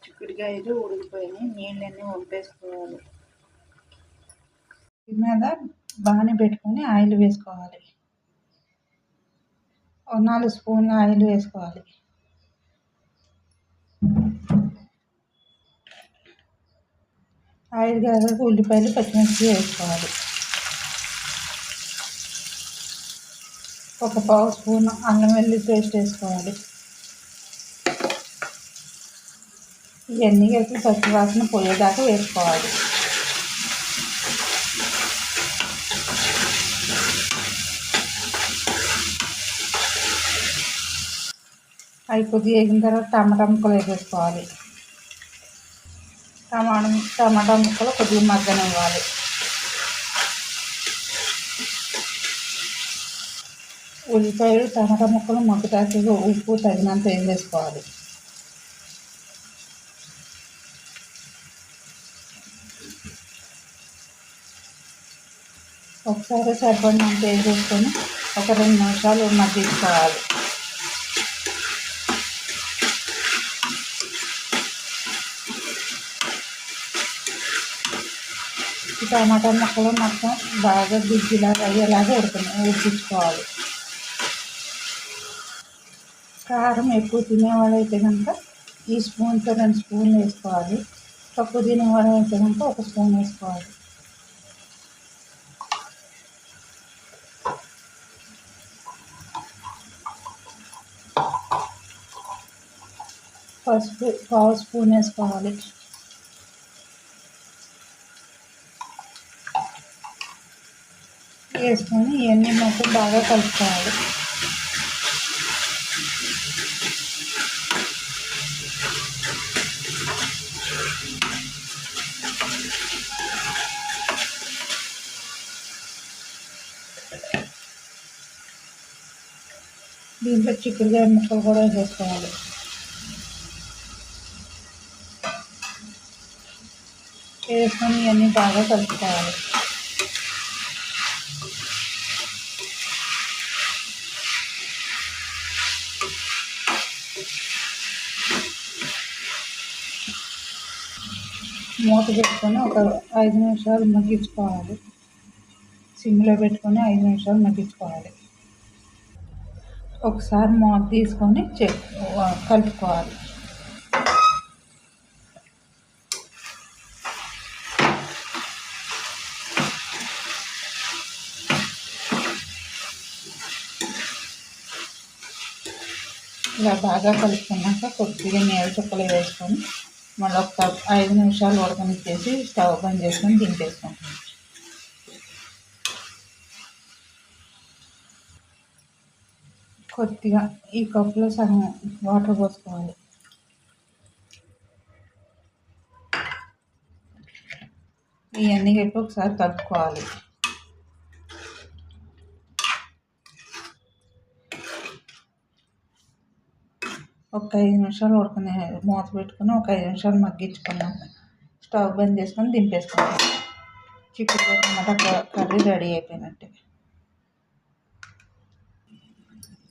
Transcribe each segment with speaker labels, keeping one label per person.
Speaker 1: చిక్కుడుకాయలు ఉడికిపోయినాయి, నీళ్ళన్నీ వంపేసుకోవాలి. మీద బాగానే పెట్టుకొని ఆయిల్ వేసుకోవాలి. 4 స్పూన్ల ఆయిల్ వేసుకోవాలి. ఆయిల్ కాగాక ఉల్లిపాయలు పచ్చిమిర్చి వేసుకోవాలి. 1 పావు స్పూన్ అల్లం వెల్లుల్లి పేస్ట్ వేసుకోవాలి. ఇవన్నీ కలిపి పచ్చి వాసన పోయేదాకా వేసుకోవాలి. అవి కొద్దిగా వేగిన తర్వాత టమాటా ముక్కలు వేసేసుకోవాలి. టమాటా ముక్కలు కొద్దిగా మగ్గనివ్వాలి. ఉల్లిపాయలు టమాటా ముక్కలు మగ్గుతాకి ఉప్పు తగినంత వేసేసుకోవాలి. ఒకసారి సరిపడినంత వేసేసుకొని ఒక 2 నిమిషాలు మగ్గించుకోవాలి. ఈ టమాటా ముక్కలు మొత్తం బాగా గుజ్జులాగా అయ్యేలాగా ఉడికించుకోవాలి. కారం ఎక్కువ తినేవాళ్ళైతే కనుక ఈ స్పూన్తో 2 స్పూన్లు వేసుకోవాలి. తక్కువ తినేవాళ్ళైతే కనుక 1 స్పూన్ వేసుకోవాలి. పసుపు 1/2 స్పూన్ వేసుకోవాలి. వేసుకొని ఇవన్నీ మొత్తం బాగా కలుపుకోవాలి. దీంట్లో చిక్కుడుకాయ ముక్కలు కూడా వేసుకోవాలి. వేసుకొని ఇవన్నీ బాగా కలుపుకోవాలి. మూత పెట్టుకొని ఒక 5 నిమిషాలు మగ్గించుకోవాలి. సిమ్లో పెట్టుకొని 5 నిమిషాలు మగ్గించుకోవాలి. ఒకసారి మూత తీసుకొని కలుపుకోవాలి. ఇలా బాగా కలుపుకున్నాక కొద్దిగా నీళ్ళ చుక్కలు వేసుకొని మళ్ళీ ఒక 5 నిమిషాలు ఉడకనిచ్చేసి స్టవ్ బంద్ చేసుకొని దింపేసుకుంటాం. కొద్దిగా ఈ కప్పులో సగం వాటర్ పోసుకోవాలి. ఇవన్నీ కలిపి ఒకసారి కలుపుకోవాలి. ఒక 5 నిమిషాలు మూత పెట్టుకొని ఒక 5 నిమిషాలు మగ్గించుకున్నాక స్టవ్ బంద్ చేసుకొని దింపేసుకుంటాం. చిక్కుడుకాయ టమాటా కర్రీ రెడీ అయిపోయినట్టే.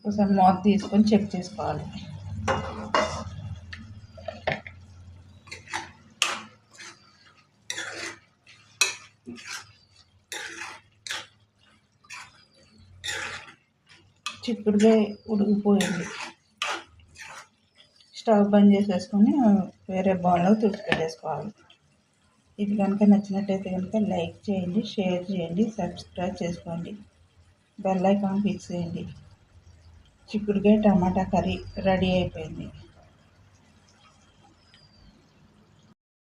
Speaker 1: ఒకసారి మూత తీసుకొని చెక్ చేసుకోవాలి. చిక్కుడుకాయ ఉడికిపోయింది. స్టవ్ బంద్ చేసేసుకొని వేరే బౌల్లో పెట్టేసుకోవాలి. ఇది కనుక నచ్చినట్టయితే కనుక లైక్ చేయండి, షేర్ చేయండి, సబ్స్క్రైబ్ చేసుకోండి, బెల్ ఐకాన్ ఫిక్స్ చేయండి. చిక్కుడుకాయ టమాటా కర్రీ రెడీ అయిపోయింది.